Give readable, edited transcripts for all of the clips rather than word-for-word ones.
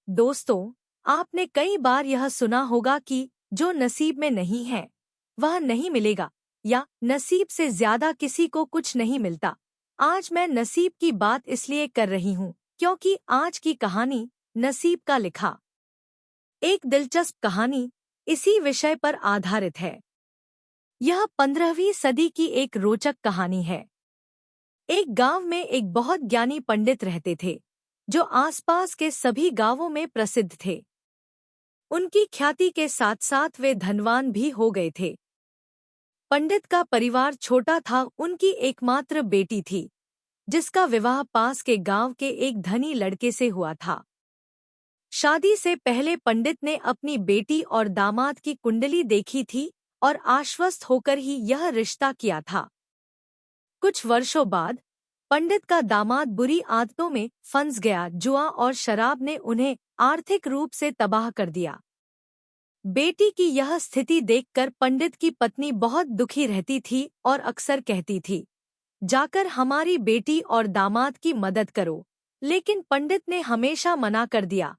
दोस्तों, आपने कई बार यह सुना होगा कि जो नसीब में नहीं है वह नहीं मिलेगा, या नसीब से ज्यादा किसी को कुछ नहीं मिलता। आज मैं नसीब की बात इसलिए कर रही हूँ क्योंकि आज की कहानी नसीब का लिखा एक दिलचस्प कहानी इसी विषय पर आधारित है। यह 15वीं सदी की एक रोचक कहानी है। एक गांव में एक बहुत ज्ञानी पंडित रहते थे जो आसपास के सभी गांवों में प्रसिद्ध थे। उनकी ख्याति के साथ साथ वे धनवान भी हो गए थे। पंडित का परिवार छोटा था। उनकी एकमात्र बेटी थी जिसका विवाह पास के गांव के एक धनी लड़के से हुआ था। शादी से पहले पंडित ने अपनी बेटी और दामाद की कुंडली देखी थी और आश्वस्त होकर ही यह रिश्ता किया था। कुछ वर्षों बाद पंडित का दामाद बुरी आदतों में फंस गया। जुआ और शराब ने उन्हें आर्थिक रूप से तबाह कर दिया। बेटी की यह स्थिति देखकर पंडित की पत्नी बहुत दुखी रहती थी और अक्सर कहती थी, जाकर हमारी बेटी और दामाद की मदद करो। लेकिन पंडित ने हमेशा मना कर दिया,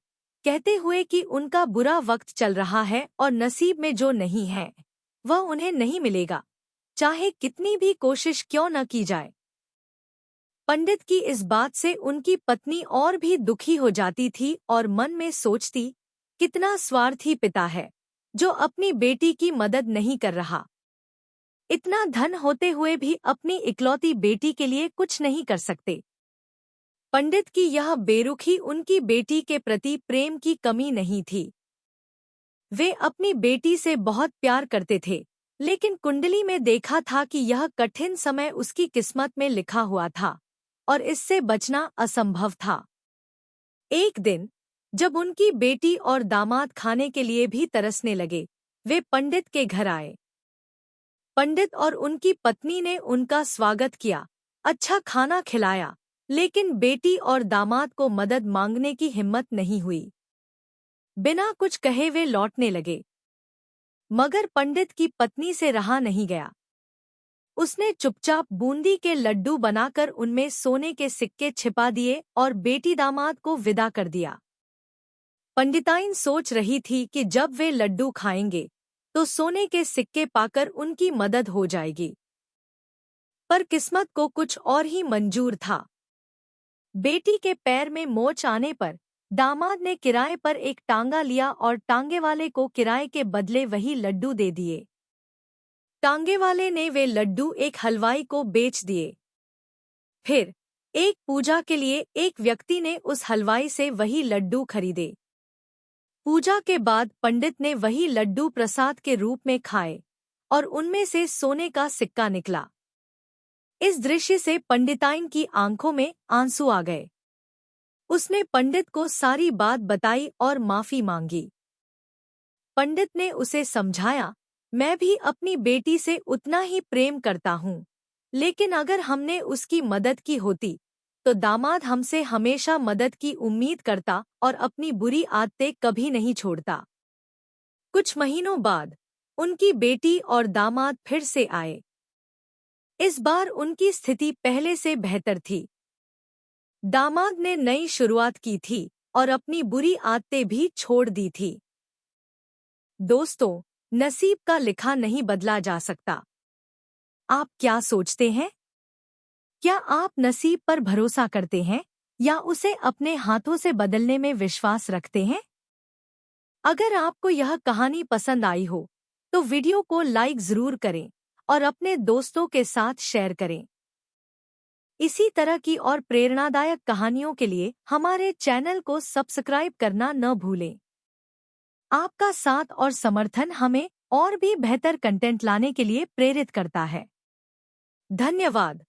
कहते हुए कि उनका बुरा वक्त चल रहा है और नसीब में जो नहीं है वह उन्हें नहीं मिलेगा, चाहे कितनी भी कोशिश क्यों न की जाए। पंडित की इस बात से उनकी पत्नी और भी दुखी हो जाती थी और मन में सोचती, कितना स्वार्थी पिता है जो अपनी बेटी की मदद नहीं कर रहा। इतना धन होते हुए भी अपनी इकलौती बेटी के लिए कुछ नहीं कर सकते। पंडित की यह बेरुखी उनकी बेटी के प्रति प्रेम की कमी नहीं थी। वे अपनी बेटी से बहुत प्यार करते थे, लेकिन कुंडली में देखा था कि यह कठिन समय उसकी किस्मत में लिखा हुआ था और इससे बचना असंभव था। एक दिन जब उनकी बेटी और दामाद खाने के लिए भी तरसने लगे, वे पंडित के घर आए। पंडित और उनकी पत्नी ने उनका स्वागत किया, अच्छा खाना खिलाया, लेकिन बेटी और दामाद को मदद मांगने की हिम्मत नहीं हुई। बिना कुछ कहे वे लौटने लगे। मगर पंडित की पत्नी से रहा नहीं गया। उसने चुपचाप बूंदी के लड्डू बनाकर उनमें सोने के सिक्के छिपा दिए और बेटी दामाद को विदा कर दिया। पंडिताइन सोच रही थी कि जब वे लड्डू खाएंगे तो सोने के सिक्के पाकर उनकी मदद हो जाएगी, पर किस्मत को कुछ और ही मंजूर था। बेटी के पैर में मोच आने पर दामाद ने किराए पर एक टांगा लिया और टांगे वाले को किराए के बदले वही लड्डू दे दिए। टांगे वाले ने वे लड्डू एक हलवाई को बेच दिए। फिर एक पूजा के लिए एक व्यक्ति ने उस हलवाई से वही लड्डू खरीदे। पूजा के बाद पंडित ने वही लड्डू प्रसाद के रूप में खाए और उनमें से सोने का सिक्का निकला। इस दृश्य से पंडिताइन की आंखों में आंसू आ गए। उसने पंडित को सारी बात बताई और माफी मांगी। पंडित ने उसे समझाया, मैं भी अपनी बेटी से उतना ही प्रेम करता हूँ, लेकिन अगर हमने उसकी मदद की होती तो दामाद हमसे हमेशा मदद की उम्मीद करता और अपनी बुरी आदतें कभी नहीं छोड़ता। कुछ महीनों बाद उनकी बेटी और दामाद फिर से आए। इस बार उनकी स्थिति पहले से बेहतर थी। दामाद ने नई शुरुआत की थी और अपनी बुरी आदतें भी छोड़ दी थी। दोस्तों, नसीब का लिखा नहीं बदला जा सकता। आप क्या सोचते हैं? क्या आप नसीब पर भरोसा करते हैं या उसे अपने हाथों से बदलने में विश्वास रखते हैं? अगर आपको यह कहानी पसंद आई हो तो वीडियो को लाइक जरूर करें और अपने दोस्तों के साथ शेयर करें। इसी तरह की और प्रेरणादायक कहानियों के लिए हमारे चैनल को सब्सक्राइब करना न भूलें। आपका साथ और समर्थन हमें और भी बेहतर कंटेंट लाने के लिए प्रेरित करता है। धन्यवाद।